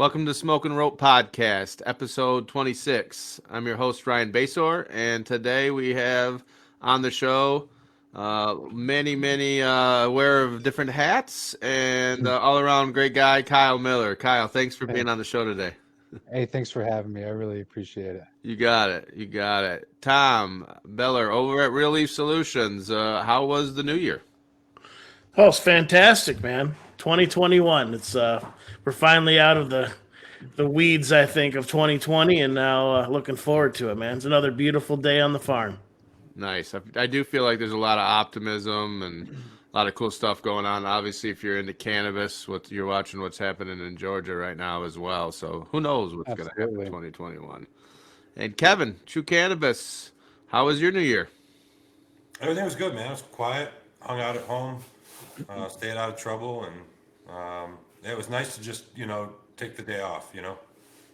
Welcome to Smoke and Rope Podcast, episode 26. I'm your host, Ryan Basore, and today we have on the show many wearer of different hats and all-around great guy, Kyle Miller. Kyle, thanks for being Hey, on the show today. hey, thanks for having me. I really appreciate it. You got it. You got it. Tom Beller over at Real Leaf Solutions. How was the new year? Oh, it's fantastic, man. 2021. It's we're finally out of the weeds, I think, of 2020, and now looking forward to it, man. It's another beautiful day on the farm. Nice. I do feel like there's a lot of optimism and a lot of cool stuff going on. Obviously, if you're into cannabis, you're watching what's happening in Georgia right now as well. So who knows what's going to happen in Absolutely. 2021. And Kevin, Truu Cannabis, how was your new year? Everything was good, man. It was quiet. Hung out at home, stayed out of trouble, and it was nice to just take the day off.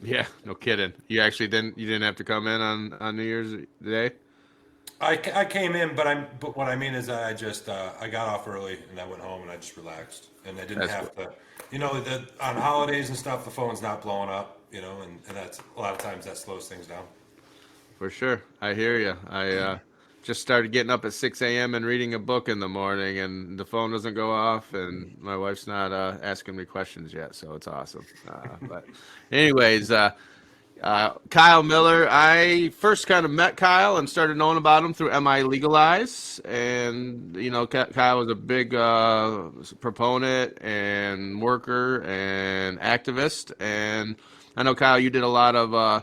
Yeah, no kidding. You didn't have to come in on New Year's Day? I came in, but what I mean is that I got off early and I went home and I just relaxed and I didn't That's have to, on holidays and stuff the phone's not blowing up, and that's a lot of times that slows things down. For sure. I hear you. I just started getting up at 6 a.m. and reading a book in the morning, and the phone doesn't go off, and my wife's not asking me questions yet, so it's awesome. But anyways, Kyle Miller, I first kind of met Kyle and started knowing about him through MI Legalize, and Kyle was a big proponent and worker and activist, and I know, Kyle, you did a lot of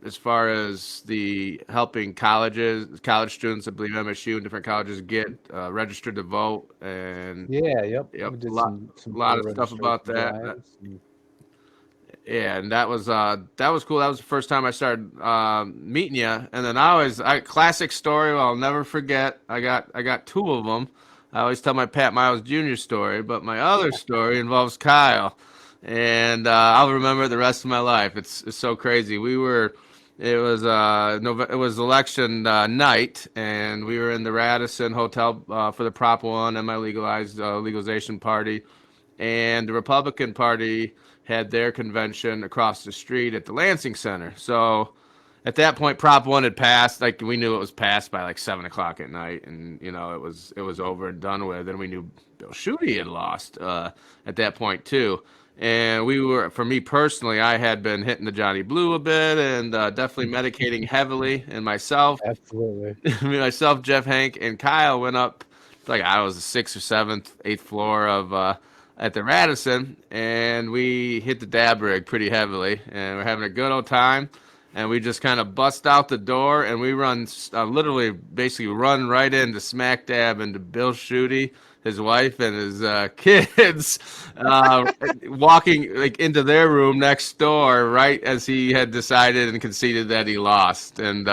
as far as the helping college students, I believe MSU and different colleges get registered to vote, and Yep. yep, We did a some lot cool of stuff about registration that. drives. Yeah, and that was cool. That was the first time I started meeting you, and then classic story I'll never forget. I got two of them. I always tell my Pat Miles Jr. story, but my other story involves Kyle, and I'll remember it the rest of my life. It's so crazy. It was election night, and we were in the Radisson Hotel for the Prop One MI legalization party, and the Republican Party had their convention across the street at the Lansing Center. So at that point, Prop One had passed. Like, we knew it was passed by like 7 o'clock at night, and it was over and done with. And we knew Bill Schuette had lost at that point too. And for me personally, I had been hitting the Johnny Blue a bit and definitely medicating heavily. And Absolutely. myself, Jeff Hank, and Kyle went up, like I was the sixth or seventh, eighth floor of at the Radisson, and we hit the dab rig pretty heavily, and we're having a good old time. And we just kind of bust out the door, and we literally basically run right into smack dab into Bill Schuette, his wife, and his kids, walking like into their room next door, right as he had decided and conceded that he lost. And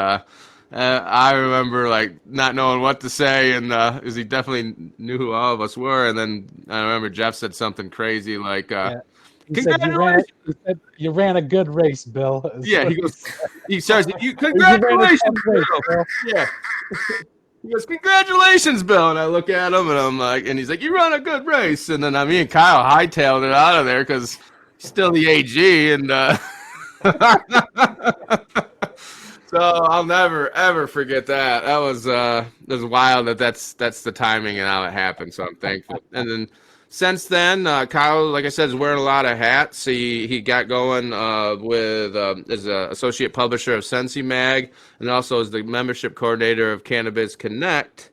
I remember like not knowing what to say, and because he definitely knew who all of us were. And then I remember Jeff said something crazy like, Yeah. He said you ran a good race, Bill. Yeah, he starts, Congratulations, congratulations, Bill. Yeah. He goes, congratulations, Bill. And I look at him, and I'm like, and he's like, you run a good race. And then me and Kyle hightailed it out of there because he's still the AG. And so I'll never, ever forget that. That was wild that's the timing and how it happened. So I'm thankful. And then since then, Kyle, like I said, is wearing a lot of hats. He got going with as an associate publisher of Sensi Mag, and also as the membership coordinator of Cannabis Connect,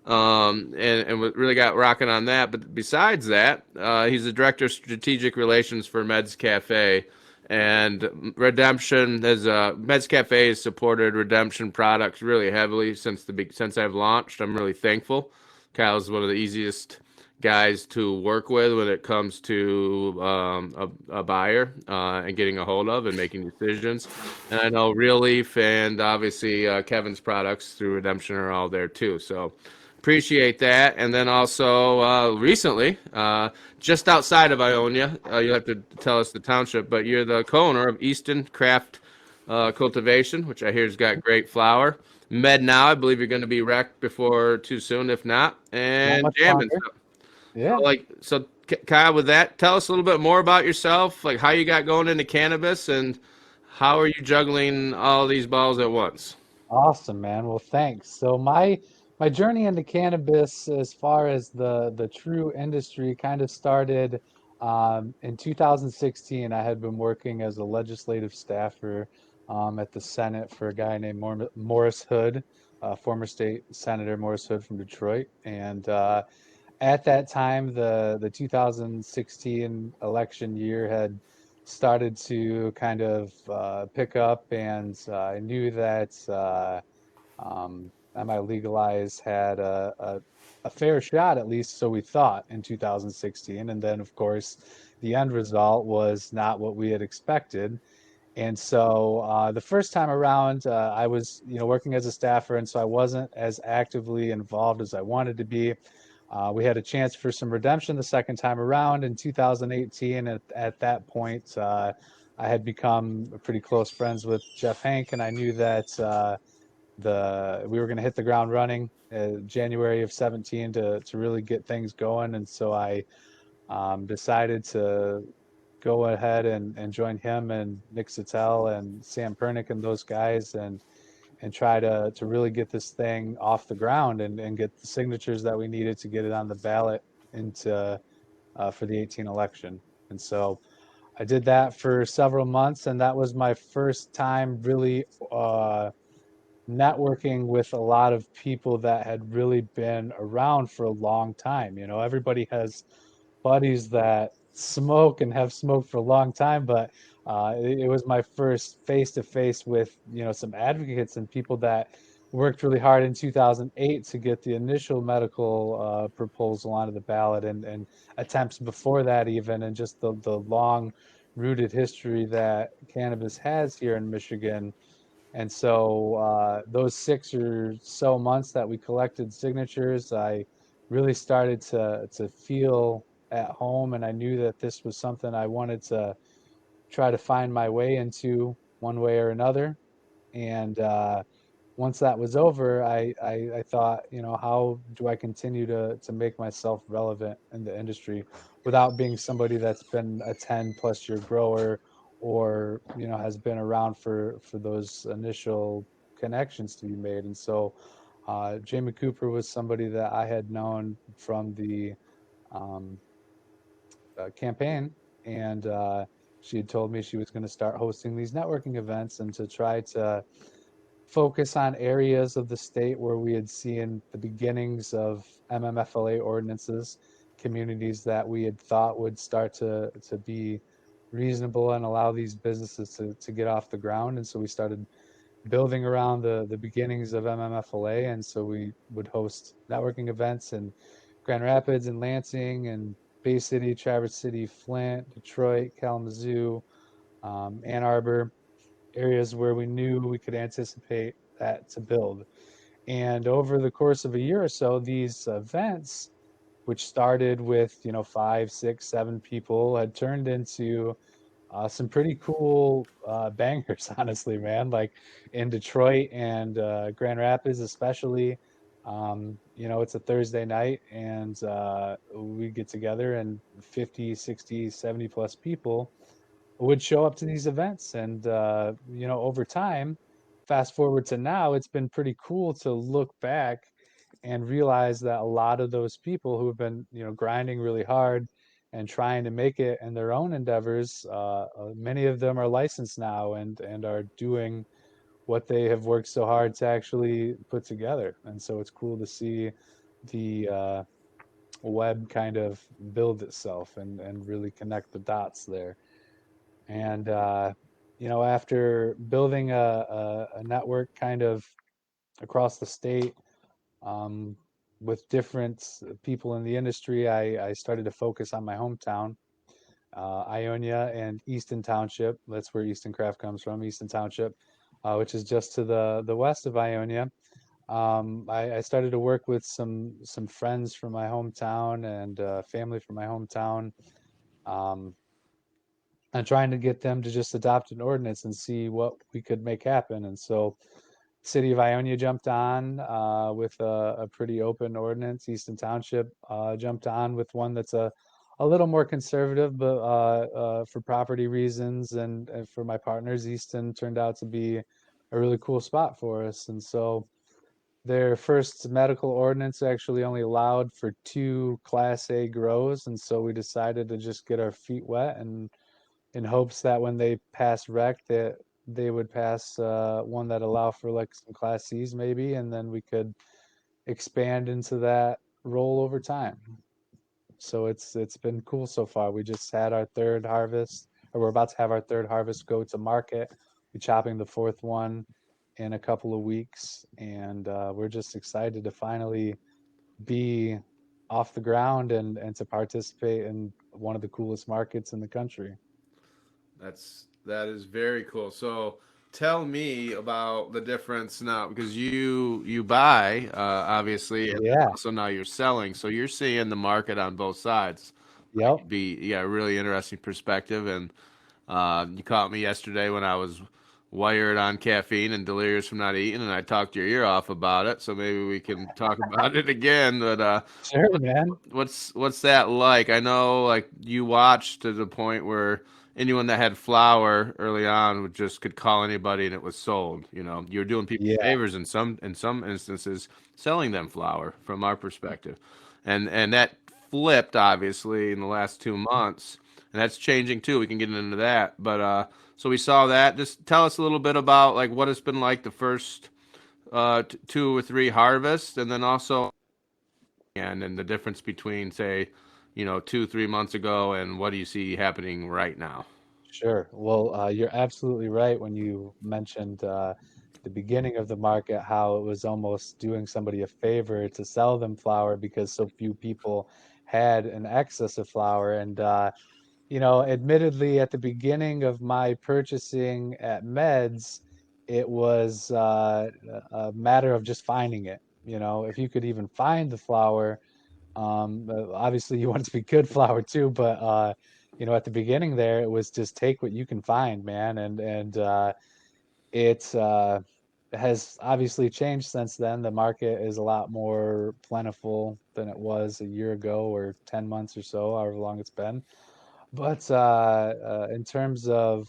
and really got rocking on that. But besides that, he's the director of strategic relations for Meds Cafe, and Redemption Meds Cafe has supported Redemption products really heavily since I've launched. I'm really thankful. Kyle's one of the easiest guys to work with when it comes to a buyer and getting a hold of and making decisions. And I know Real Leaf and obviously Kevin's products through Redemption are all there too. So appreciate that. And then also recently, just outside of Ionia, you'll have to tell us the township, but you're the co-owner of Easton Craft Cultivation, which I hear has got great flower. Med now, I believe you're going to be wrecked before too soon, if not. And much jamming. longer. Yeah. So Kyle, with that, tell us a little bit more about yourself, like how you got going into cannabis and how are you juggling all these balls at once? Awesome, man. Well, thanks. So my journey into cannabis, as far as the true industry, kind of started in 2016. I had been working as a legislative staffer at the Senate for a guy named Morris Hood, former state senator Morris Hood from Detroit, and at that time, the 2016 election year had started to kind of pick up, and I knew that MI Legalize had a fair shot, at least so we thought, in 2016. And then, of course, the end result was not what we had expected. And so the first time around, I was, working as a staffer, and so I wasn't as actively involved as I wanted to be. We had a chance for some redemption the second time around in 2018. At that point, I had become pretty close friends with Jeff Hank, and I knew that we were going to hit the ground running January of 17 to really get things going. And so I decided to go ahead and join him and Nick Sattel and Sam Pernick and those guys and try to really get this thing off the ground and get the signatures that we needed to get it on the ballot into for the 18 election. And so I did that for several months, and that was my first time really networking with a lot of people that had really been around for a long time. Everybody has buddies that smoke and have smoked for a long time, but it was my first face to face with, some advocates and people that worked really hard in 2008 to get the initial medical proposal onto the ballot and attempts before that even, and just the long rooted history that cannabis has here in Michigan. And so those 6 or so months that we collected signatures, I really started to feel at home, and I knew that this was something I wanted to try to find my way into one way or another. And once that was over, I thought, how do I continue to make myself relevant in the industry without being somebody that's been a 10+ year grower or, has been around for those initial connections to be made. And so Jamie Cooper was somebody that I had known from the um, campaign, and she had told me she was going to start hosting these networking events and to try to focus on areas of the state where we had seen the beginnings of MMFLA ordinances, communities that we had thought would start to be reasonable and allow these businesses to get off the ground. And so we started building around the beginnings of MMFLA. And so we would host networking events in Grand Rapids and Lansing and Bay City, Traverse City, Flint, Detroit, Kalamazoo, Ann Arbor, areas where we knew we could anticipate that to build. And over the course of a year or so, these events, which started with, 5, 6, 7 people, had turned into some pretty cool bangers, honestly, man. Like in Detroit and Grand Rapids, especially. It's a Thursday night, and we get together, and 50, 60, 70+ people would show up to these events. And over time, fast forward to now, it's been pretty cool to look back and realize that a lot of those people who have been grinding really hard and trying to make it in their own endeavors, many of them are licensed now and are doing what they have worked so hard to actually put together. And so it's cool to see the web kind of build itself and really connect the dots there. And after building a network kind of across the state, um, with different people in the industry, I started to focus on my hometown, Ionia and Easton Township. That's where Easton Craft comes from, Easton Township, which is just to the west of Ionia. I started to work with some friends from my hometown and family from my hometown, um, and trying to get them to just adopt an ordinance and see what we could make happen. And so City of Ionia jumped on with a pretty open ordinance. Easton Township jumped on with one that's a a little more conservative, but for property reasons and for my partners, Easton turned out to be a really cool spot for us. And so their first medical ordinance actually only allowed for 2 Class A grows, and so we decided to just get our feet wet and in hopes that when they pass rec that they would pass one that allow for like some Class Cs maybe, and then we could expand into that role over time. So it's been cool so far. We just had our third harvest, or we're about to have our third harvest go to market. We're chopping the fourth one in a couple of weeks, and we're just excited to finally be off the ground and to participate in one of the coolest markets in the country. That is very cool. So tell me about the difference now, because you buy obviously, and then Yeah. also now you're selling. So you're seeing the market on both sides. Yep. Yeah, really interesting perspective. And you caught me yesterday when I was wired on caffeine and delirious from not eating, and I talked your ear off about it. So maybe we can talk about it again. But Sure, man. what's that like? I know like you watched to the point where anyone that had flour early on would just could call anybody and it was sold. You know, you're doing people Yeah, favors in some instances, selling them flour from our perspective, and that flipped obviously in the last 2 months, and that's changing too. We can get into that, but so we saw that. Just tell us a little bit about like what it's been like the first 2 or 3 harvests, and then also and the difference between say, 2 3 months ago and what do you see happening right now? sure. Well, you're absolutely right when you mentioned the beginning of the market, how it was almost doing somebody a favor to sell them flour because so few people had an excess of flour. And admittedly, at the beginning of my purchasing at Meds, it was a matter of just finding it. If you could even find the flour, obviously you want it to be good flour too, but at the beginning there, it was just take what you can find, man, and it has obviously changed since then. The market is a lot more plentiful than it was a year ago or 10 months or so, however long it's been. But in terms of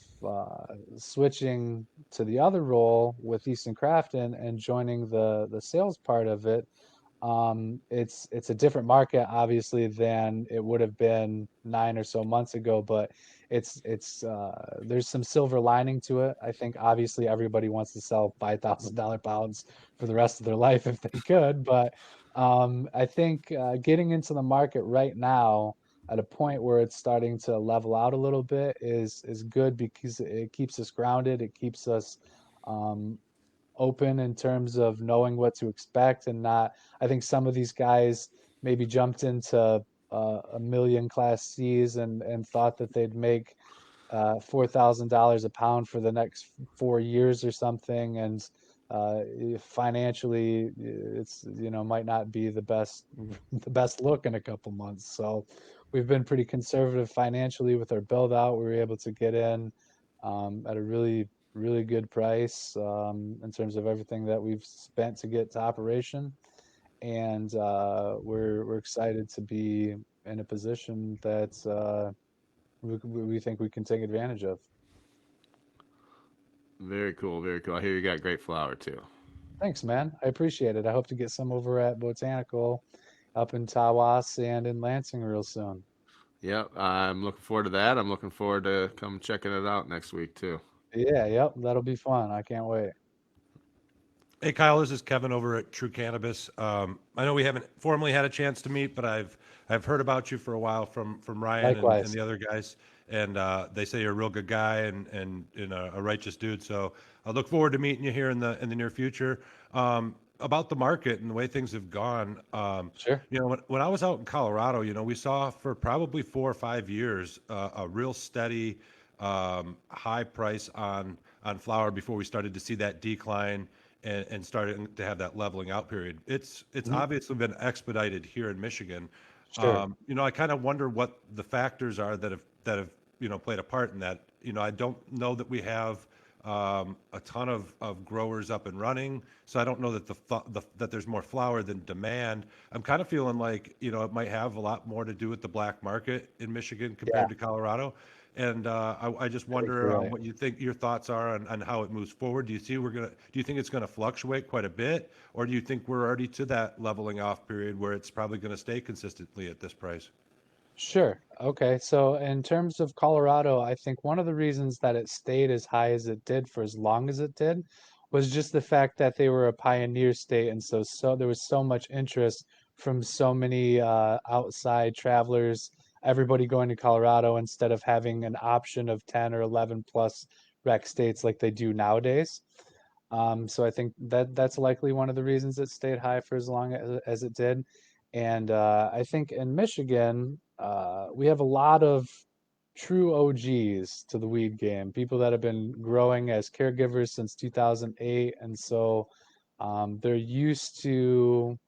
switching to the other role with Easton Craft and joining the sales part of it, it's a different market obviously than it would have been 9 or so months ago, but there's some silver lining to it. I think obviously everybody wants to sell $5,000 pounds for the rest of their life if they could, but I think getting into the market right now at a point where it's starting to level out a little bit is good because it keeps us grounded. It keeps us um, open in terms of knowing what to expect and not. I think some of these guys maybe jumped into a million Class Cs and thought that they'd make $4,000 a pound for the next 4 years or something, and financially, it's might not be the best the best look in a couple months. So we've been pretty conservative financially with our build out. We were able to get in at a really good price in terms of everything that we've spent to get to operation, and we're excited to be in a position that we think we can take advantage of. Very cool, very cool. I hear you got great flour too. Thanks, man. I appreciate it. I hope to get some over at Botanical up in Tawas and in Lansing real soon. Yep, I'm looking forward to that. I'm looking forward to come checking it out next week too. Yeah, yep, that'll be fun. I can't wait. Hey Kyle, this is Kevin over at Truu Cannabis. I know we haven't formally had a chance to meet, but I've heard about you for a while from Ryan and Likewise. the other guys, and they say you're a real good guy and a righteous dude. So I look forward to meeting you here in the near future. About the market and the way things have gone. Sure. When I was out in Colorado, we saw for probably 4 or 5 years a real steady high price on flour before we started to see that decline and starting to have that leveling out period. It's Mhm. obviously been expedited here in Michigan. Sure. I kind of wonder what the factors are that have played a part in that. I don't know that we have a ton of growers up and running. So I don't know that that there's more flower than demand. I'm kind of feeling like, it might have a lot more to do with the black market in Michigan Yeah, compared to Colorado. And I just I think wonder you're right. what you think your thoughts are on how it moves forward. Do you think it's gonna fluctuate quite a bit, or do you think we're already to that leveling off period where it's probably gonna stay consistently at this price? Sure. Okay. So in terms of Colorado, I think one of the reasons that it stayed as high as it did for as long as it did was just the fact that they were a pioneer state, and so there was so much interest from so many outside travelers, everybody going to Colorado instead of having an option of 10 or 11 plus rec states like they do nowadays. So I think that that's likely one of the reasons it stayed high for as long as it did. And I think in Michigan, we have a lot of true OGs to the weed game, people that have been growing as caregivers since 2008. And so they're used to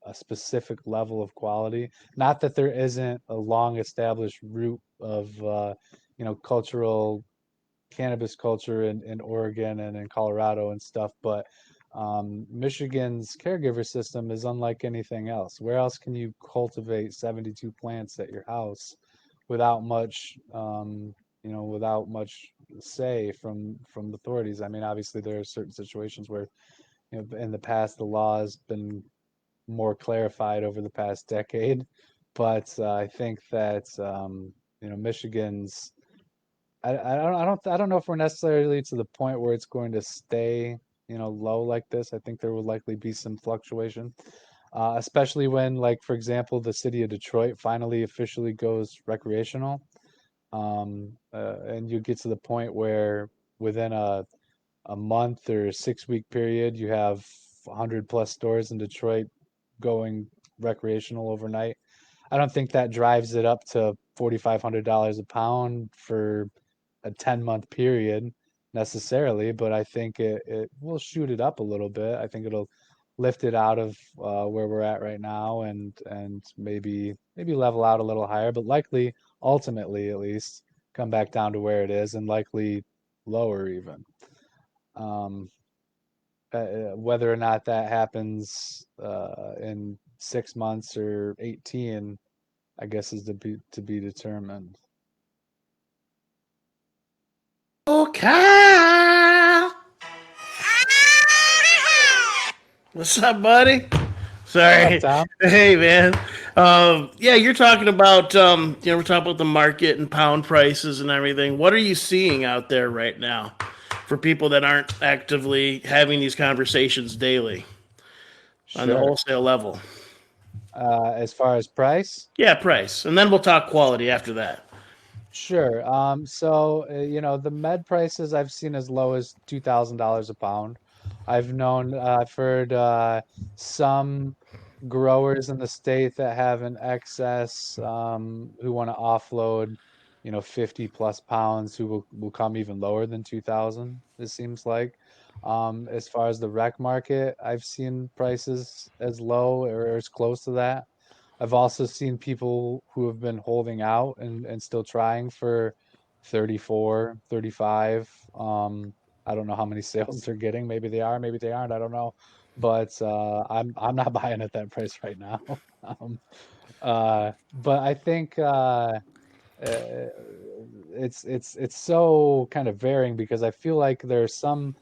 a specific level of quality. Not that there isn't a long established root of, cultural cannabis culture in Oregon and in Colorado and stuff, but Michigan's caregiver system is unlike anything else. Where else can you cultivate 72 plants at your house without much, without much say from authorities? I mean, obviously there are certain situations where, in the past the law has been more clarified over the past decade, but I think that Michigan's I don't know if we're necessarily to the point where it's going to stay, low like this. I think there will likely be some fluctuation, especially when, like, for example, the city of Detroit finally officially goes recreational. And you get to the point where within a month or 6 week period, you have 100 plus stores in Detroit going recreational overnight. I don't think that drives it up to $4,500 a pound for a 10-month period necessarily, but I think it will shoot it up a little bit. I think it'll lift it out of where we're at right now and maybe level out a little higher, but likely ultimately at least come back down to where it is and likely lower even. Um, Whether or not that happens in 6 months or 18, I guess is to be determined. Okay. What's up, buddy? What's up, Sorry. Tom? Hey, man. Yeah, you're talking about, we're talking about the market and pound prices and everything. What are you seeing out there right now for people that aren't actively having these conversations daily on the Sure. wholesale level? As far as price, Yeah, price. And then we'll talk quality after that. sure. So the med prices I've seen as low as $2,000 a pound. I've heard some growers in the state that have an excess who want to offload, 50 plus pounds who will come even lower than 2,000, it seems like. As far as the rec market, I've seen prices as low or as close to that. I've also seen people who have been holding out and still trying for 34, 35. I don't know how many sales they're getting. Maybe they are, maybe they aren't. I don't know. But I'm not buying at that price right now. But I think uh, it's so kind of varying because I feel like there's some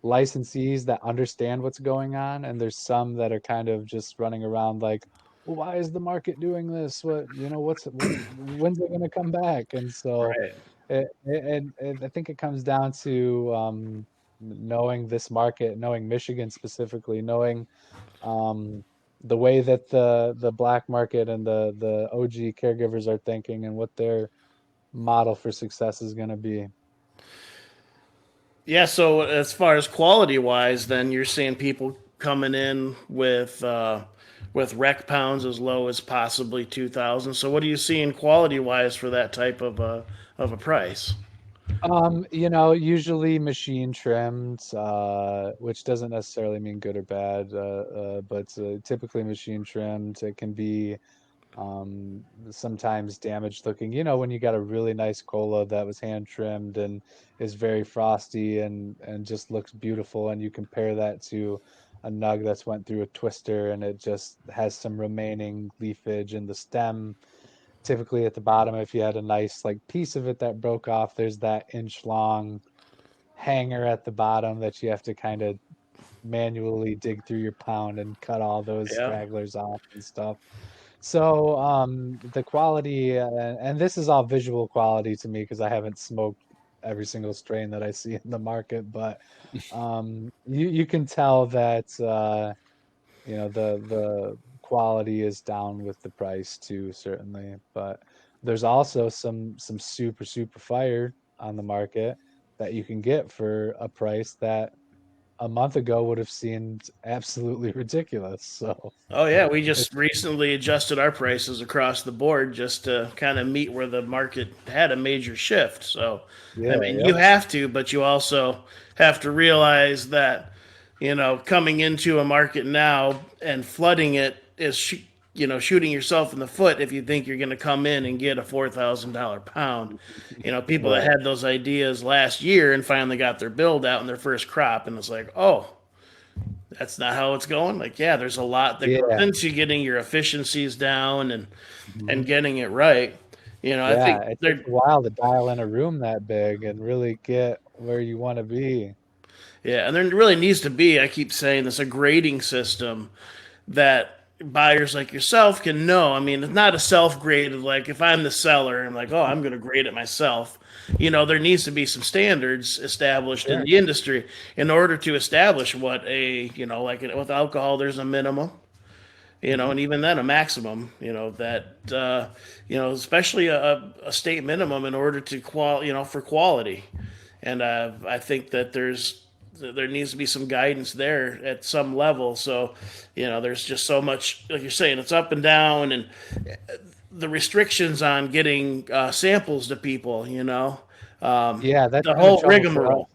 licensees that understand what's going on, and there's some that are kind of just running around like, well, why is the market doing this? When's it going to come back? And so, Right. and I think it comes down to knowing this market, knowing Michigan specifically, knowing um, the way that the black market and the OG caregivers are thinking and what their model for success is going to be. Yeah, so as far as quality wise, then you're seeing people coming in with rec pounds as low as possibly 2,000. So what are you seeing quality wise for that type of a price? Usually machine trimmed, which doesn't necessarily mean good or bad, but typically machine trimmed. It can be sometimes damaged looking. You know, when you got a really nice cola that was hand trimmed and is very frosty and just looks beautiful, and you compare that to a nug that's went through a twister and it just has some remaining leafage in the stem. Typically at the bottom, if you had a nice like piece of it that broke off, there's that inch long hanger at the bottom that you have to kind of manually dig through your pound and cut all those Yeah. stragglers off and stuff. So the quality, and this is all visual quality to me because I haven't smoked every single strain that I see in the market, but you can tell that you know the quality is down with the price too, certainly. But there's also some super fire on the market that you can get for a price that a month ago would have seemed absolutely ridiculous. So Oh yeah, we it, just recently adjusted our prices across the board just to kind of meet where the market had a major shift. So, I yeah, mean, you yep. have to, but you also have to realize that, coming into a market now and flooding it is, shooting yourself in the foot if you think you're going to come in and get a $4,000 pound. People that Right. had those ideas last year and finally got their build out in their first crop, and it's like, oh, that's not how it's going. Like, yeah, there's a lot that goes Yeah. into getting your efficiencies down and Mhm. getting it right. I Yeah, think it takes there, a while to dial in a room that big and really get where you want to be. yeah, and there really needs to be. I keep saying this, a grading system that buyers like yourself can know. I mean, it's not a self-graded, like if I'm the seller, I'm like, oh, I'm going to grade it myself. There needs to be some standards established in Sure. the industry in order to establish what like with alcohol, there's a minimum. Mhm. And even then a maximum, especially a state minimum in order to for quality. And I think that there needs to be some guidance there at some level. So, there's just so much, like you're saying, it's up and down, and the restrictions on getting samples to people, Yeah, that's the been a whole trouble for us. rigmarole.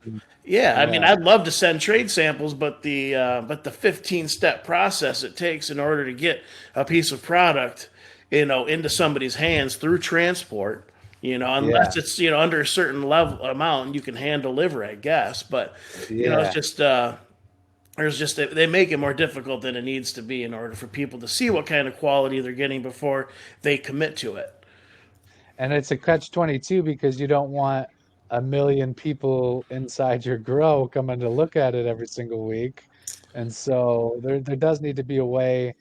Yeah, I mean, Yeah. I'd love to send trade samples, but the 15-step process it takes in order to get a piece of product, into somebody's hands through transport, Yeah. unless it's under a certain level amount, you can hand deliver, I guess. But it's Yeah. just there's just they make it more difficult than it needs to be in order for people to see what kind of quality they're getting before they commit to it. And it's a catch-22 because you don't want a million people inside your grow coming to look at it every single week. And so there does need to be a way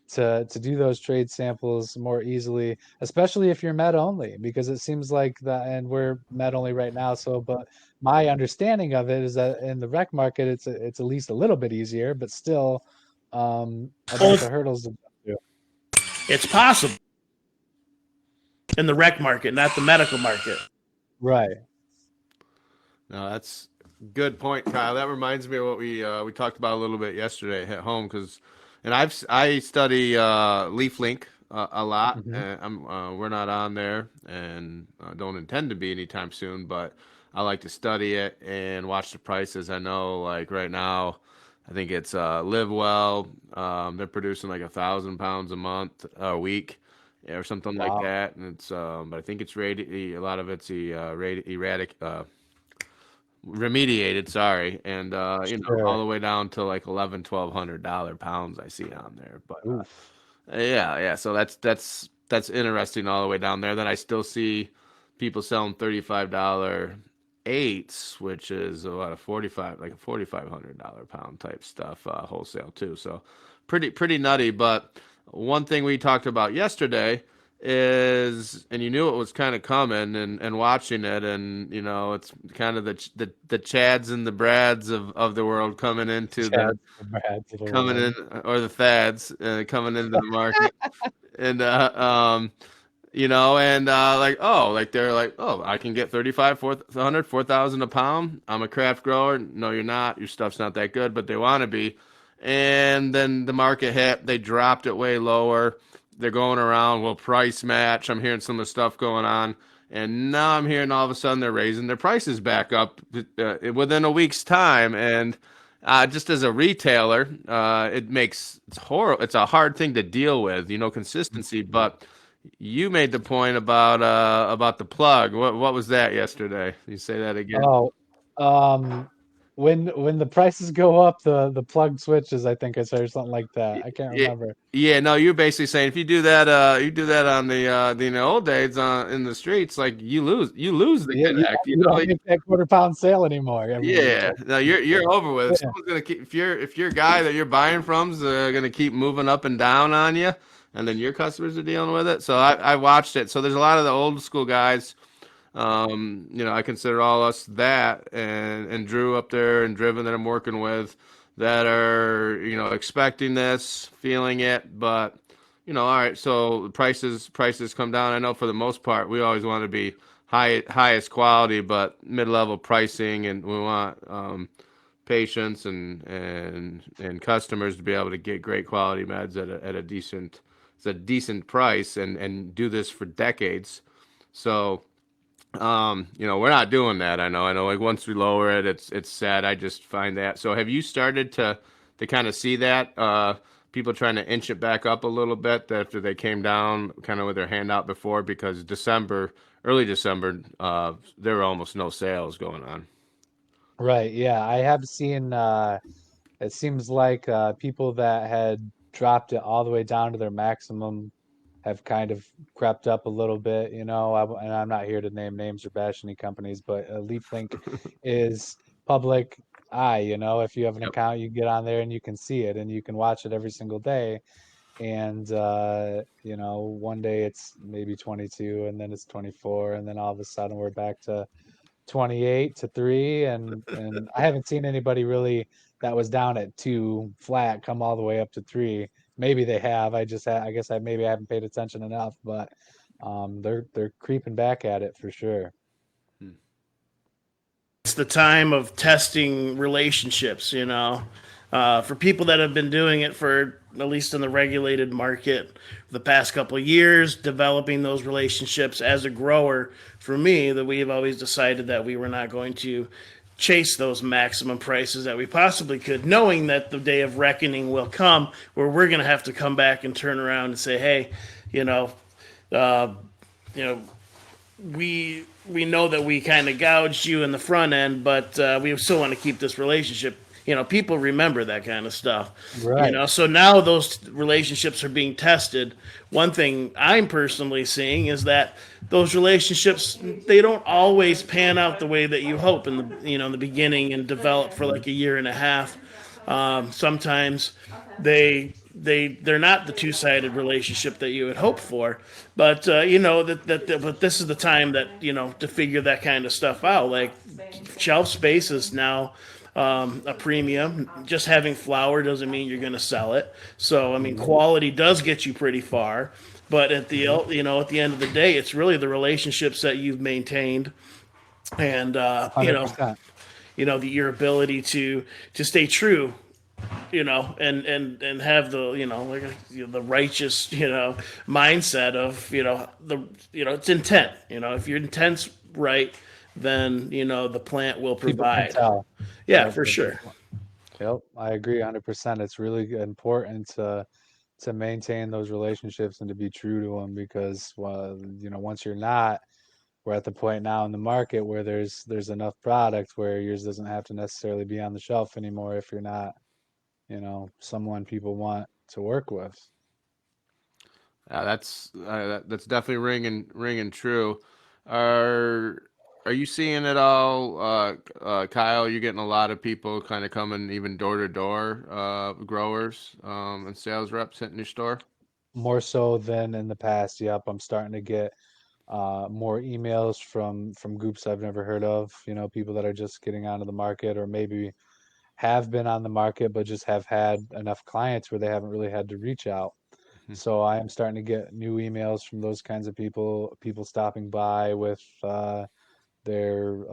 to do those trade samples more easily, especially if you're med only, because it seems like that, and we're med only right now. So, but my understanding of it is that in the rec market, it's at least a little bit easier, but still a Well, bunch of hurdles to jump through. it's possible in the rec market, not the medical market. Right. No, that's good point, Kyle. That reminds me of what we talked about a little bit yesterday at home because, and I study Leaf Link a lot. Hmm. And we're not on there and don't intend to be anytime soon, but I like to study it and watch the prices. I know like right now, I think it's Live Well. They're producing like 1,000 pounds a week. Yeah, or something like Wow. that, and it's but I think it's a lot of it's erratic, remediated, sorry, and all Sure. the way down to like 11, $1,200 pounds I see on there. But Oof. yeah, so that's interesting all the way down there. Then I still see people selling $35 eights, which is about a 45, like a $4,500 pound type stuff, wholesale too. So pretty nutty. But one thing we talked about yesterday is, and you knew it was kind of coming, and watching it, and it's kind of the Chads and the Brads of the world coming into the Chad's the Brad's of the coming in, world. or the Thads coming into the market, and and like, oh, like they're like, oh, I can get 35, 400, 4,000 a pound. I'm a craft grower. No, you're not. Your stuff's not that good, but they want to be. And then the market hit. They dropped it way lower. They're going around, will price match. I'm hearing some of the stuff going on. And now I'm hearing all of a sudden they're raising their prices back up within a week's time. And just as a retailer, it's horrible. It's a hard thing to deal with, consistency. But you made the point about the plug. What was that yesterday? You say that again? Oh, um, when the prices go up, the plug switches, I think I said, or something like that. I can't Yeah, remember. yeah. No, you're basically saying if you do that on the old days in the streets, like you lose the Yeah, connect. you don't make that quarter pound sale anymore. I mean, Yeah, no, you're over with. If yeah, someone's gonna keep if your guy that you're buying from's gonna keep moving up and down on you, and then your customers are dealing with it. So I watched it. So there's a lot of the old school guys. I consider all us that, and Drew up there and Driven that I'm working with, that are expecting this, feeling it, but all right. So prices come down. I know for the most part we always want to be highest quality, but mid-level pricing, and we want patients and customers to be able to get great quality meds at a decent price, and do this for decades. So we're not doing that. I know. Like once we lower it, it's sad. I just find that. So have you started to kind of see that people trying to inch it back up a little bit after they came down kind of with their hand out before, because early December, there were almost no sales going on. right. Yeah, I have seen. It seems like people that had dropped it all the way down to their maximum have kind of crept up a little bit, and I'm not here to name names or bash any companies, but LeafLink is public eye, if you have an Yep. account, you get on there and you can see it and you can watch it every single day. And one day it's maybe 22 and then it's 24 and then all of a sudden we're back to 28 to 3, and I haven't seen anybody really that was down at 2 flat come all the way up to 3. Maybe they have. I guess maybe I haven't paid attention enough, but they're creeping back at it for sure. It's the time of testing relationships, for people that have been doing it for at least in the regulated market for the past couple of years, developing those relationships as a grower. For me, that we have always decided that we were not going to chase those maximum prices that we possibly could, knowing that the day of reckoning will come where we're going to have to come back and turn around and say, hey, you know, uh, you know, we know that we kind of gouged you in the front end, but we still want to keep this relationship. People remember that kind of stuff. Right. So now those relationships are being tested. One thing I'm personally seeing is that those relationships, they don't always pan out the way that you hope in the beginning and develop for like a year and a half. Sometimes they're not the two-sided relationship that you would hope for, but but this is the time that to figure that kind of stuff out. Like shelf space is now a premium. Just having flower doesn't mean you're going to sell it. So I mean, quality does get you pretty far, but at the at the end of the day, it's really the relationships that you've maintained, and 100%. your ability to stay true, and have the the righteous mindset of it's intent. If your intent's right, then the plant will People can provide. tell. Yeah, Yep. for sure. Yep, I agree 100%. It's really important to maintain those relationships and to be true to them because, well, once you're not, we're at the point now in the market where there's enough product where yours doesn't have to necessarily be on the shelf anymore if you're not, someone people want to work with. That's definitely ringing true. Are are you seeing it all, Kyle? You getting a lot of people kind of coming even door to door, growers and sales reps hitting your store? More so than in the past. Yep, I'm starting to get more emails from groups I've never heard of, people that are just getting onto the market or maybe have been on the market but just have had enough clients where they haven't really had to reach out. So I am starting to get new emails from those kinds of people stopping by with their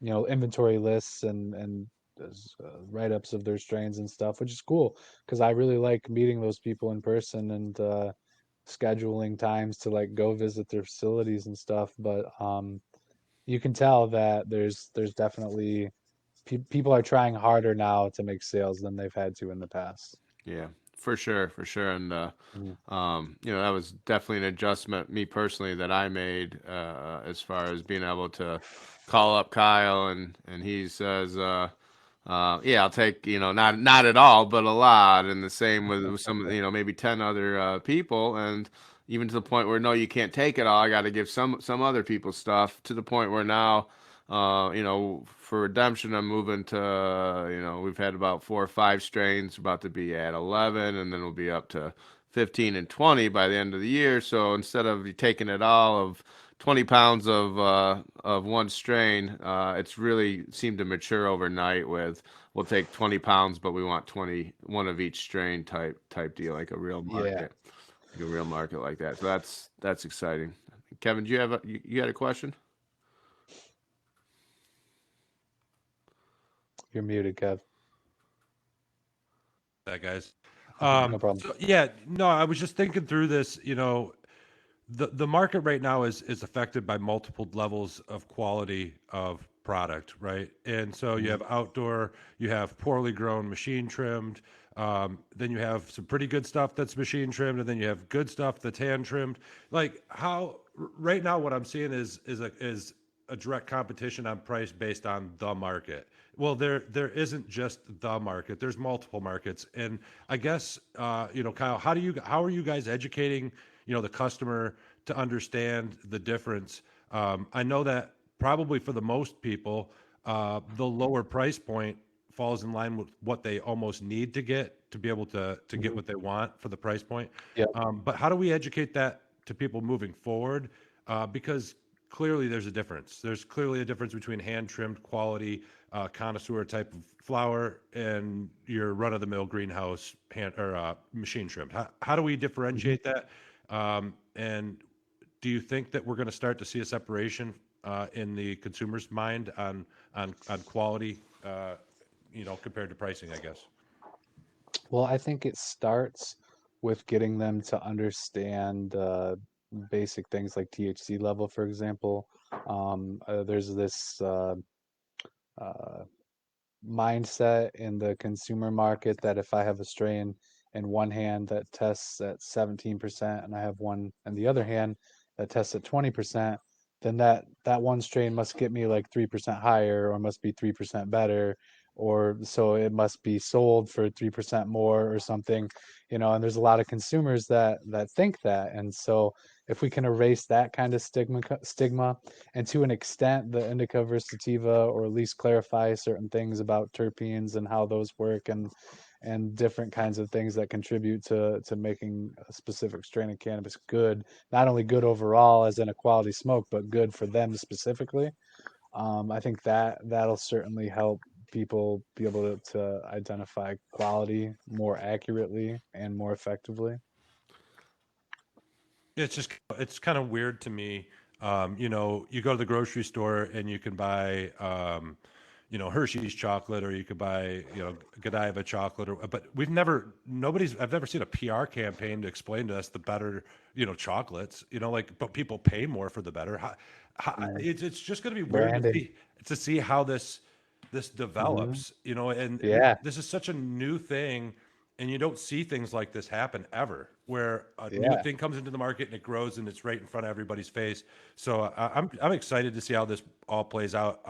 inventory lists and write-ups of their strains and stuff, which is cool because I really like meeting those people in person and scheduling times to like go visit their facilities and stuff. But you can tell that there's definitely people are trying harder now to make sales than they've had to in the past. Yeah, for sure, and Mhm. that was definitely an adjustment, me personally, that I made as far as being able to call up Kyle, and he says, yeah, I'll take, not at all, but a lot, and the same with some, maybe 10 other people, and even to the point where no, you can't take it all. I got to give some other people stuff, to the point where now. For redemption, I'm moving to, we've had about 4 or 5 strains, about to be at 11, and then we'll be up to 15 and 20 by the end of the year. So instead of taking it all of 20 pounds of one strain, it's really seemed to mature overnight with, we'll take 20 pounds, but we want 21 of each strain type deal, like a real Yeah, market, like that. So that's exciting. Kevin, do you have you had a question? you're muted, Kev. That guys. No problem. So yeah, no, I was just thinking through this. The market right now is affected by multiple levels of quality of product, right? And so you have outdoor, you have poorly grown, machine trimmed. Then you have some pretty good stuff that's machine trimmed, and then you have good stuff that's hand trimmed. Like right now, what I'm seeing is a direct competition on price based on the market. Well, there isn't just the market. There's multiple markets, and I guess Kyle, how are you guys educating the customer to understand the difference? I know that probably for the most people, the lower price point falls in line with what they almost need to get to be able to get what they want for the price point. Yep. But how do we educate that to people moving forward? Because clearly there's a difference. There's clearly a difference between hand trimmed quality connoisseur type of flower and your run of the mill greenhouse hand or machine trimmed. How do we differentiate that? And do you think that we're going to start to see a separation in the consumer's mind on quality, compared to pricing, I guess? Well, I think it starts with getting them to understand basic things like THC level, for example. There's this uh, mindset in the consumer market that if I have a strain in one hand that tests at 17% and I have one in the other hand that tests at 20%, then that one strain must get me like 3% higher or must be 3% better, or so it must be sold for 3% more or something, and there's a lot of consumers that think that. And so if we can erase that kind of stigma, and to an extent the indica versus sativa, or at least clarify certain things about terpenes and how those work, and different kinds of things that contribute to making a specific strain of cannabis good, not only good overall as in a quality smoke, but good for them specifically. I think that'll certainly help people be able to identify quality more accurately and more effectively. It's kind of weird to me. You go to the grocery store and you can buy, Hershey's chocolate, or you could buy, Godiva chocolate, but I've never seen a PR campaign to explain to us the better, chocolates, but people pay more for the better. Mhm. It's just going to be weird Branding. to see how this Mhm. develops, and Yeah. this is such a new thing, and you don't see things like this happen ever, where a new Yeah. thing comes into the market and it grows and it's right in front of everybody's face. So I'm excited to see how this all plays out.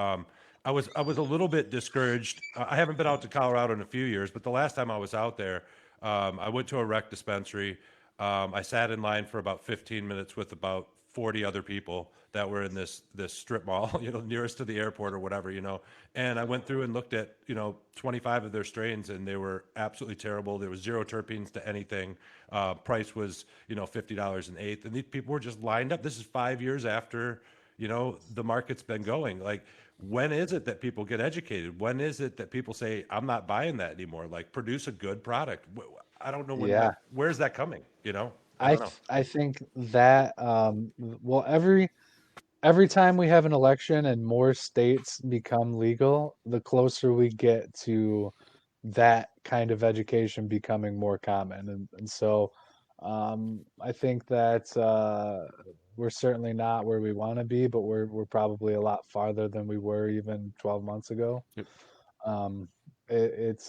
I was a little bit discouraged. I haven't been out to Colorado in a few years, but the last time I was out there, I went to a rec dispensary. I sat in line for about 15 minutes with about 40 other people that were in this strip mall, nearest to the airport or whatever, And I went through and looked at, 25 of their strains, and they were absolutely terrible. There was zero terpenes to anything. Price was, $50 an eighth, and these people were just lined up. This is 5 years after, the market's been going. Like, when is it that people get educated? When is it that people say, I'm not buying that anymore? Like, produce a good product. I don't know Yeah. where's that coming? I I don't know. th- I think that well, every time we have an election and more states become legal, the closer we get to that kind of education becoming more common. And so I think that we're certainly not where we want to be, but we're probably a lot farther than we were even 12 months ago. Um, it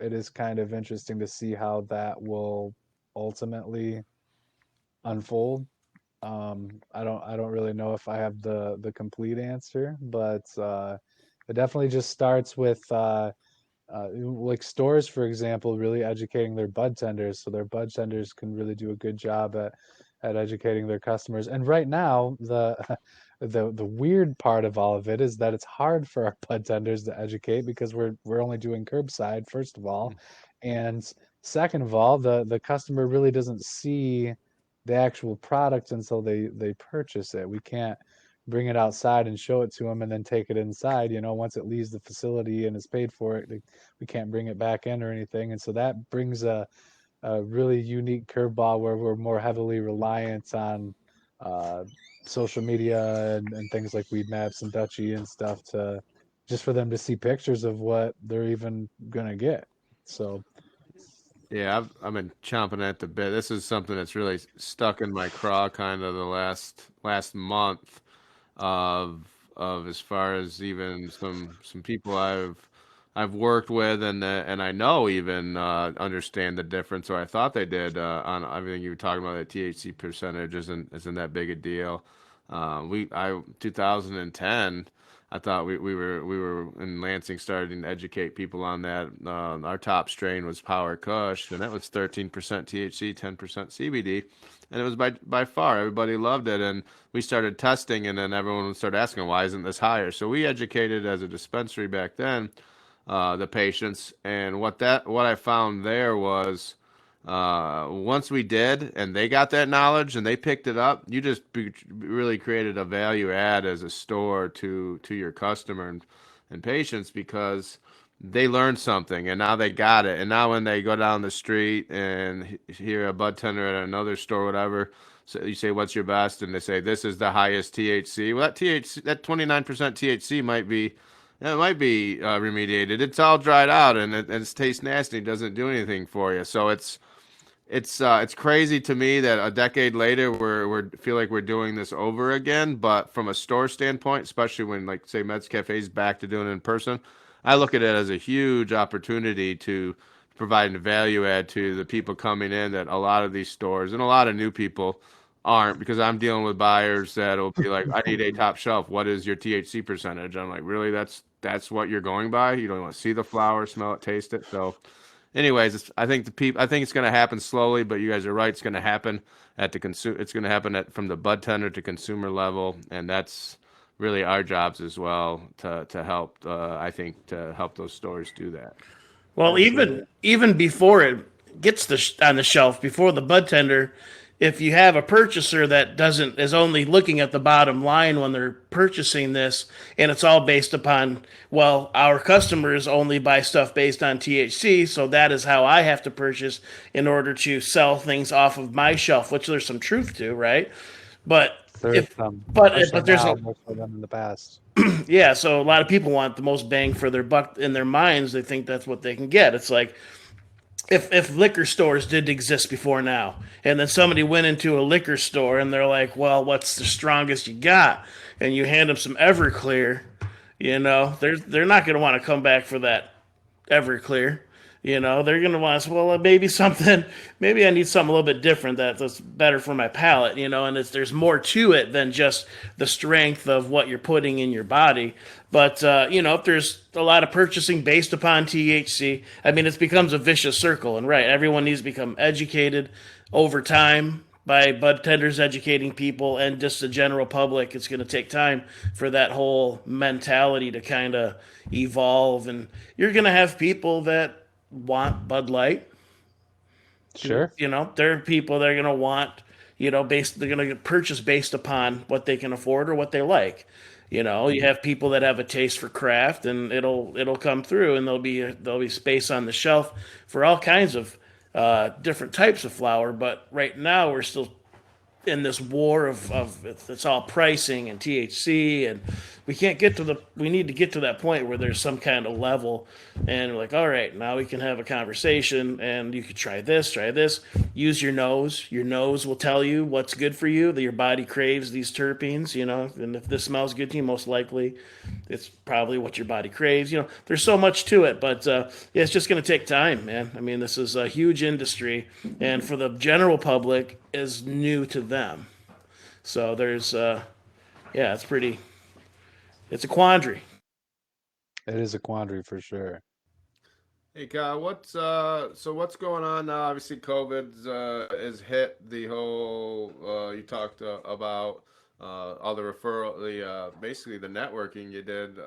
is kind of interesting to see how that will ultimately unfold. I don't really know if I have the complete answer, but it definitely just starts with like stores, for example, really educating their bud tenders, so their bud tenders can really do a good job at educating their customers. And right now, the the weird part of all of it is that it's hard for our bud tenders to educate because we're only doing curbside, first of all, and second of all, the customer really doesn't see the actual product until they purchase it. We can't bring it outside and show it to them and then take it inside. You know, once it leaves the facility and is paid for it, we can't bring it back in or anything. And so that brings a really unique curveball where we're more heavily reliant on uh, social media and things like Weed Maps and Dutchie and stuff to just for them to see pictures of what they're even gonna get. So Yeah, I've been chomping at the bit. This is something that's really stuck in my craw kind of the last month of as far as even some people I've worked with and I know even understand the difference, or I thought they did on everything you were talking about. The THC percentage isn't that big a deal. 2010. I thought we were in Lansing starting to educate people on that. Our top strain was Power Kush, and that was 13% THC, 10% CBD, and it was by far everybody loved it. And we started testing, and then everyone would start asking, why isn't this higher? So we educated as a dispensary back then the patients, and what I found there was once we did, and they got that knowledge and they picked it up, you just really created a value add as a store to your customer and patients because they learned something and now they got it. And now when they go down the street and hear a bud tender at another store, whatever, so you say, "What's your best?" and they say, "This is the highest THC." Well, that THC, that 29% THC might be. It might be remediated. It's all dried out and it tastes nasty. It doesn't do anything for you. So it's crazy to me that a decade later we're feel like we're doing this over again. But from a store standpoint, especially when like say Meds Cafe's back to doing it in person, I look at it as a huge opportunity to provide a value add to the people coming in that a lot of these stores and a lot of new people aren't, because I'm dealing with buyers that'll be like, I need a top shelf. What is your THC percentage? I'm like, really? That's what you're going by? You don't want to see the flower, smell it, taste it. So anyways, I think it's going to happen slowly, but you guys are right. It's going to happen at the It's going to happen from the bud tender to consumer level, and that's really our jobs as well to help. I think to help those stores do that. Well, even before it gets on the shelf, before the bud tender, if you have a purchaser that doesn't is only looking at the bottom line when they're purchasing this, and it's all based upon, well, our customers only buy stuff based on THC, so that is how I have to purchase in order to sell things off of my shelf, which there's some truth to, right? But there's if some, but especially but there's now, a more so than in the past. yeah, so a lot of people want the most bang for their buck in their minds. They think that's what they can get. It's like if liquor stores did exist before now, and then somebody went into a liquor store and they're like, "Well, what's the strongest you got?" and you hand them some Everclear, they're not going to want to come back for that Everclear. They're going to want to say, well, maybe something, maybe I need something a little bit different that's better for my palate, and there's more to it than just the strength of what you're putting in your body. But, if there's a lot of purchasing based upon THC, I mean, it becomes a vicious circle. And right, everyone needs to become educated over time by bud tenders educating people and just the general public. It's going to take time for that whole mentality to kind of evolve. And you're going to have people that want Bud Light. Sure. There are people that are going to want, they're going to purchase based upon what they can afford or what they like. You have people that have a taste for craft, and it'll come through, and there'll be space on the shelf for all kinds of different types of flower. But right now, we're still in this war of it's all pricing and THC and we need to get to that point where there's some kind of level, and we're like, all right, now we can have a conversation, and you could try this, use your nose. Your nose will tell you what's good for you, that your body craves these terpenes, and if this smells good to you, most likely it's probably what your body craves. There's so much to it, but yeah, it's just going to take time, man. I mean, this is a huge industry, and for the general public is new to them. So there's yeah, it's a quandary. It is a quandary for sure. Hey Kyle, what's going on now? Obviously, COVID's has hit the whole. You talked about all the referral, the basically the networking you did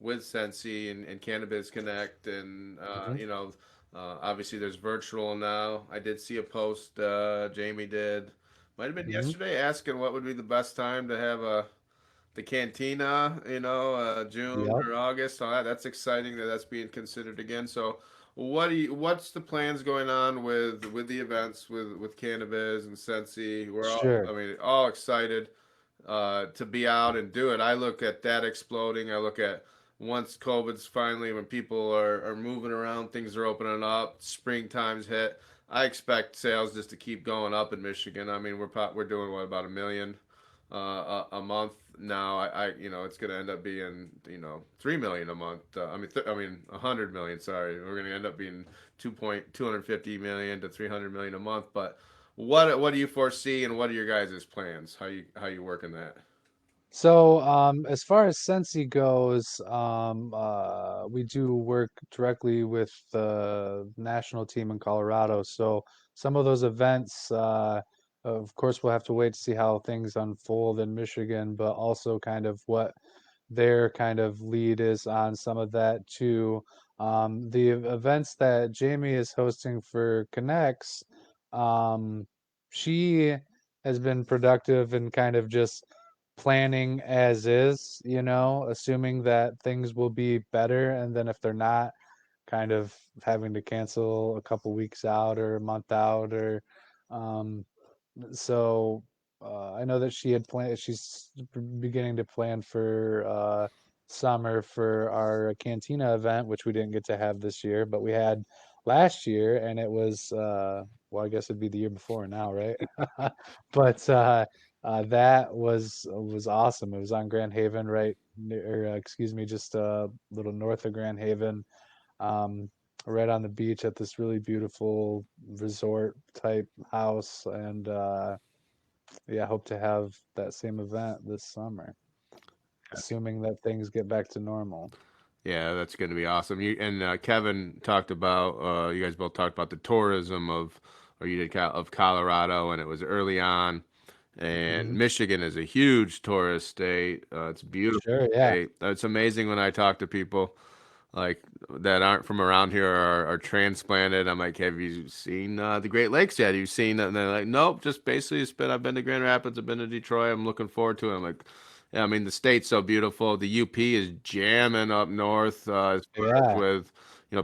with Sensi and Cannabis Connect, and Mhm. obviously there's virtual now. I did see a post Jamie did, might have been Mhm. yesterday, asking what would be the best time to have the cantina, June Yep. or August. So that's exciting that that's being considered again. So what's the plans going on with the events with Cannabis and Sensi? We're all, Sure. I mean, all excited to be out and do it. I look at that exploding. I look at once COVID's finally, when people are moving around, things are opening up, springtime's hit. I expect sales just to keep going up in Michigan. I mean, we're doing what, about a million a month now. It's going to end up being 3 million a month. I mean 100 million. Sorry, we're going to end up being 2.250 million to 300 million a month. But what do you foresee, and what are your guys' plans? How you working that? So, as far as Sensi goes, we do work directly with the national team in Colorado. So, some of those events, of course, we'll have to wait to see how things unfold in Michigan, but also kind of what their kind of lead is on some of that too. The events that Jamie is hosting for Connects, um, she has been productive and kind of just planning as is, assuming that things will be better. And then if they're not, kind of having to cancel a couple weeks out or a month out or um, so I know that she had planned, she's beginning to plan for summer for our cantina event, which we didn't get to have this year, but we had last year, and it was, well, I guess it'd be the year before now, right? But that was awesome. It was on Grand Haven, right near, excuse me, just a little north of Grand Haven, um, right on the beach at this really beautiful resort type house. And yeah, hope to have that same event this summer, assuming that things get back to normal. Yeah, that's going to be awesome. You and Kevin talked about. You guys both talked about the tourism or you did of Colorado, and it was early on. And Hmm. Michigan is a huge tourist state. It's a beautiful Sure, yeah. state. It's amazing when I talk to people like that aren't from around here or are transplanted. I'm like, have you seen the Great Lakes yet? Have you seen that? And they're like, nope. Just basically, I've been to Grand Rapids. I've been to Detroit. I'm looking forward to it. I'm like, yeah, I mean, the state's so beautiful. The UP is jamming up north as far as Yeah. with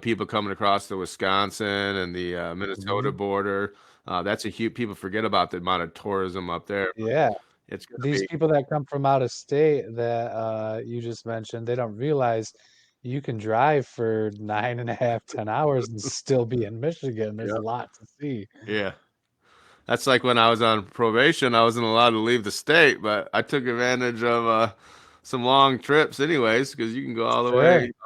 people coming across the Wisconsin and the Minnesota Hmm. border. That's a huge. People forget about the amount of tourism up there. Yeah. It's gonna These be. people that come from out of state that you just mentioned, they don't realize you can drive for 9.5, 10 hours and still be in Michigan. There's a Yeah. lot to see. Yeah. That's like when I was on probation, I wasn't allowed to leave the state, but I took advantage of some long trips anyways, because you can go Sure. all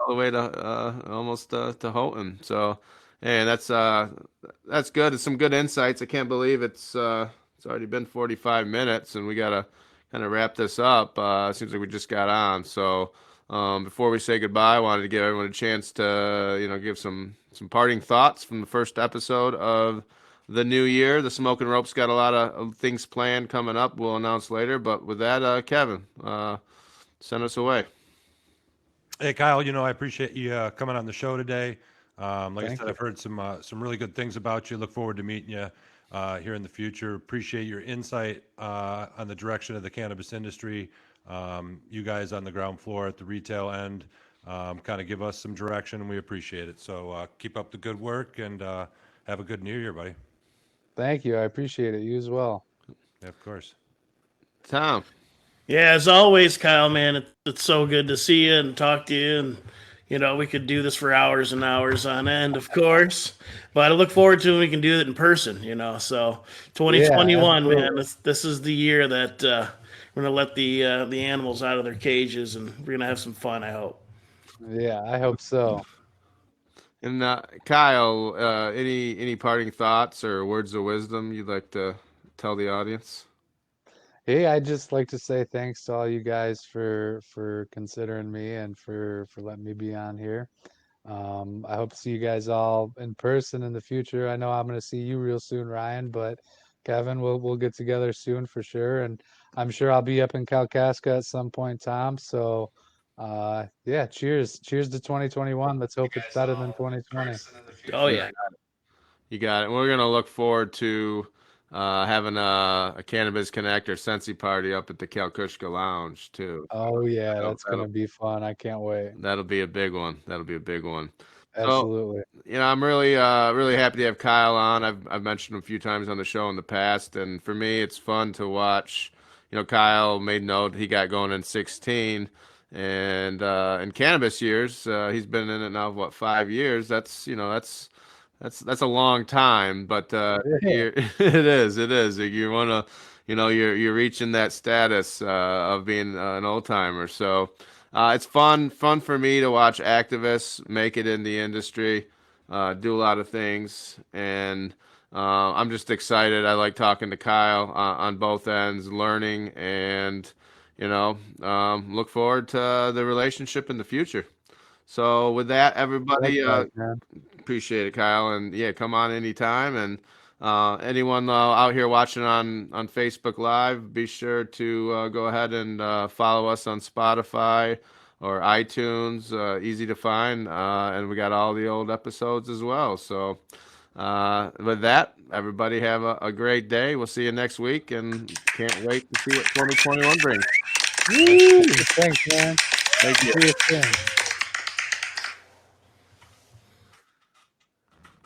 the way to almost to Houghton. So, and that's good. It's some good insights. I can't believe it's already been 45 minutes, and we gotta kind of wrap this up. Seems like we just got on. So, before we say goodbye, I wanted to give everyone a chance to give some parting thoughts from the first episode of the new year. The Smoking Rope's got a lot of things planned coming up. We'll announce later. But with that, Kevin, send us away. Hey, Kyle, I appreciate you coming on the show today. Like I Thank said, you. I've heard some really good things about you. Look forward to meeting you here in the future. Appreciate your insight on the direction of the cannabis industry. You guys on the ground floor at the retail end kind of give us some direction, and we appreciate it. So keep up the good work and have a good New Year, buddy. Thank you. I appreciate it. You as well. Yeah, of course. Tom. Yeah, as always, Kyle, man, it's so good to see you and talk to you. And, we could do this for hours and hours on end, of course. But I look forward to when we can do it in person. So Yeah, 2021, man, absolutely. this is the year that we're going to let the animals out of their cages and we're going to have some fun, I hope. Yeah, I hope so. And Kyle, any parting thoughts or words of wisdom you'd like to tell the audience? Hey, I'd just like to say thanks to all you guys for considering me and for letting me be on here. I hope to see you guys all in person in the future. I know I'm going to see you real soon, Ryan, but Kevin, we'll get together soon for sure, and I'm sure I'll be up in Kalkaska at some point, Tom. So, yeah, cheers to 2021. Let's hope it's better than 2020. Oh, You yeah. You got it. We're gonna look forward to having a Cannabis Connect or Sensi party up at the Kalkushka Lounge too. Oh yeah, That'll, that's that'll gonna be fun. I can't wait. that'll be a big one. That'll be a big one. So, Absolutely. I'm really happy to have Kyle on. I've mentioned him a few times on the show in the past, and for me, it's fun to watch. Kyle made note he got going in 16, and in cannabis years, he's been in it now what 5 years. That's a long time, but Yeah. it is. You want to, you're reaching that status of being an old timer. So it's fun for me to watch activists make it in the industry, do a lot of things, and I'm just excited. I like talking to Kyle on both ends, learning, and look forward to the relationship in the future. So with that, everybody, Likewise, man. appreciate it, Kyle, and yeah, come on anytime. And anyone out here watching on Facebook Live, be sure to go ahead and follow us on Spotify or iTunes. Easy to find, and we got all the old episodes as well. So with that, everybody have a great day. We'll see you next week, and can't wait to see what 2021 brings. Woo! Thanks, man. Thank you. See you soon.